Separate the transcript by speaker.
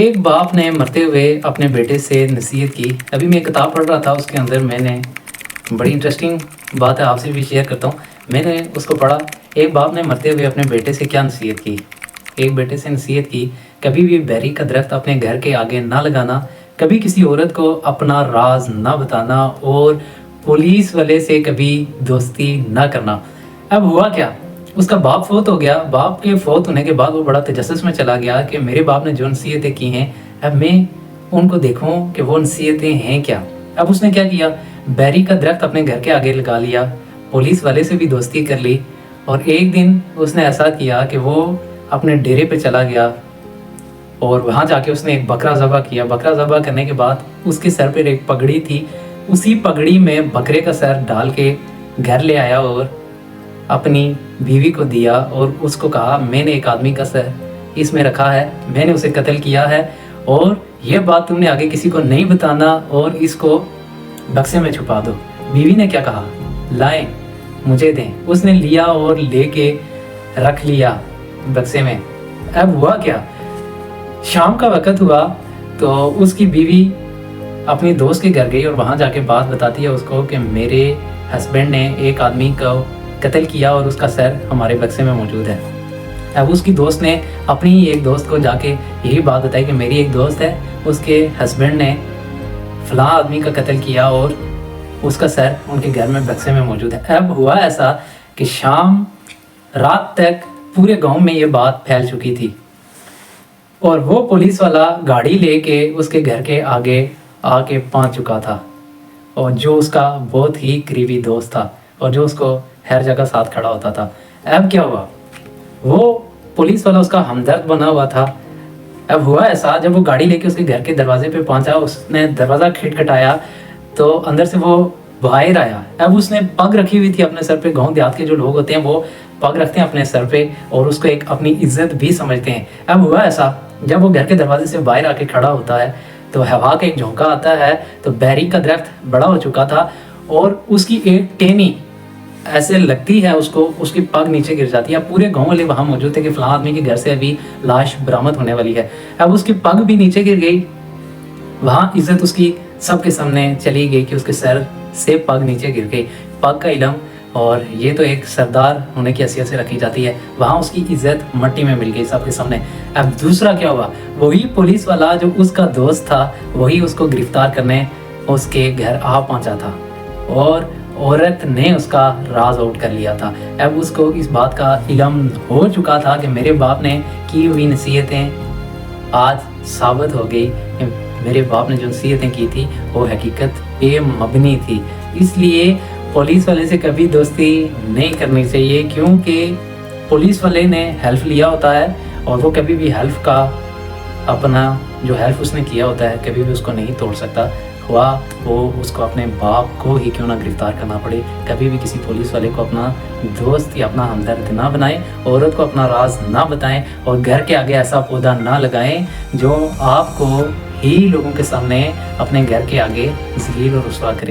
Speaker 1: ایک باپ نے مرتے ہوئے اپنے بیٹے سے نصیحت کی۔ ابھی میں کتاب پڑھ رہا تھا، اس کے اندر میں نے بڑی انٹرسٹنگ بات ہے، آپ سے بھی شیئر کرتا ہوں۔ میں نے اس کو پڑھا، ایک باپ نے مرتے ہوئے اپنے بیٹے سے کیا نصیحت کی۔ ایک بیٹے سے نصیحت کی، کبھی بھی بیری کا درخت اپنے گھر کے آگے نہ لگانا، کبھی کسی عورت کو اپنا راز نہ بتانا، اور پولیس والے سے کبھی دوستی نہ کرنا۔ اب ہوا کیا، اس کا باپ فوت ہو گیا۔ باپ کے فوت ہونے کے بعد وہ بڑا تجسس میں چلا گیا کہ میرے باپ نے جو نصیحتیں کی ہیں، اب میں ان کو دیکھوں کہ وہ نصیحتیں ہیں کیا۔ اب اس نے کیا کیا، بیری کا درخت اپنے گھر کے آگے لگا لیا، پولیس والے سے بھی دوستی کر لی، اور ایک دن اس نے ایسا کیا کہ وہ اپنے ڈیرے پہ چلا گیا، اور وہاں جا کے اس نے ایک بکرا ذبح کیا۔ بکرا ذبح کرنے کے بعد اس کے سر پہ ایک پگڑی تھی، اسی پگڑی میں بکرے کا سر ڈال کے گھر لے آیا اور اپنی بیوی کو دیا، اور اس کو کہا میں نے ایک آدمی کا سر اس میں رکھا ہے، میں نے اسے قتل کیا ہے، اور یہ بات تم نے آگے کسی کو نہیں بتانا، اور اس کو بکسے میں چھپا دو۔ بیوی نے کیا کہا، لائیں مجھے دیں۔ اس نے لیا اور لے کے رکھ لیا بکسے میں۔ اب ہوا کیا، شام کا وقت ہوا تو اس کی بیوی اپنی دوست کے گھر گئی، اور وہاں جا کے بات بتاتی ہے اس کو کہ میرے ہسبینڈ نے ایک آدمی کو قتل کیا اور اس کا سر ہمارے بکسے میں موجود ہے۔ اب اس کی دوست نے اپنی ایک دوست کو جا کے یہی بات بتائی کہ میری ایک دوست ہے، اس کے ہسبینڈ نے فلاں آدمی کا قتل کیا اور اس کا سر ان کے گھر میں بکسے میں موجود ہے۔ اب ہوا ایسا کہ شام رات تک پورے گاؤں میں یہ بات پھیل چکی تھی، اور وہ پولیس والا گاڑی لے کے اس کے گھر کے آگے آ کے پہنچ چکا تھا، اور جو اس کا بہت ہی قریبی دوست تھا، اور جو اس کو ہر جگہ ساتھ کھڑا ہوتا تھا۔ اب کیا ہوا، وہ پولیس والا اس کا ہمدرد بنا ہوا تھا۔ اب ہوا ایسا، جب وہ گاڑی لے کے اس کے گھر کے دروازے پہ پہنچا، اس نے دروازہ کھٹکھٹایا تو اندر سے وہ باہر آیا۔ اب اس نے پگ رکھی ہوئی تھی اپنے سر پہ۔ گاؤں دیہات کے جو لوگ ہوتے ہیں وہ پگ رکھتے ہیں اپنے سر پہ، اور اس کو ایک اپنی عزت بھی سمجھتے ہیں۔ اب ہوا ایسا، جب وہ گھر کے دروازے سے باہر آ کے کھڑا ہوتا ہے تو ہوا کا ایک جھونکا آتا ہے، تو بیری کا درخت بڑا ہو چکا تھا، اور اس کی ایک ٹہنی ایسے لگتی ہے اس کو، اس کی پگ نیچے گر جاتی ہے۔ پورے گاؤں والے وہاں موجود تھے کہ فلاں آدمی کے گھر سے ابھی لاش برآمد ہونے والی ہے۔ اب اس کی پگ بھی نیچے گر گئی، وہاں عزت اس کی سب کے سامنے چلی گئی کہ اس کے سر سے پگ نیچے گر گئی۔ پگ کا علم، اور یہ تو ایک سردار ہونے کی حیثیت سے رکھی جاتی ہے، وہاں اس کی عزت مٹی میں مل گئی سب کے سامنے۔ اب دوسرا کیا ہوا، وہی پولیس والا جو اس کا دوست تھا، وہی اس کو گرفتار کرنے اس کے گھر آ پہنچا تھا، اور عورت نے اس کا راز آؤٹ کر لیا تھا۔ اب اس کو اس بات کا علم ہو چکا تھا کہ میرے باپ نے کی ہوئی نصیحتیں آج ثابت ہو گئی کہ میرے باپ نے جو نصیحتیں کی تھی وہ حقیقت پہ مبنی تھی۔ اس لیے پولیس والے سے کبھی دوستی نہیں کرنی چاہیے، کیونکہ پولیس والے نے ہیلپ لیا ہوتا ہے، اور وہ کبھی بھی ہیلپ کا اپنا جو ہیلپ اس نے کیا ہوتا ہے کبھی بھی اس کو نہیں توڑ سکتا، ہوا وہ اس کو اپنے باپ کو ہی کیوں نہ گرفتار کرنا پڑے۔ کبھی بھی کسی پولیس والے کو اپنا دوست یا اپنا ہمدرد نہ بنائیں، عورت کو اپنا راز نہ بتائیں، اور گھر کے آگے ایسا پودا نہ لگائیں جو آپ کو ہی لوگوں کے سامنے اپنے گھر کے آگے ذلیل اور رسوا کرے۔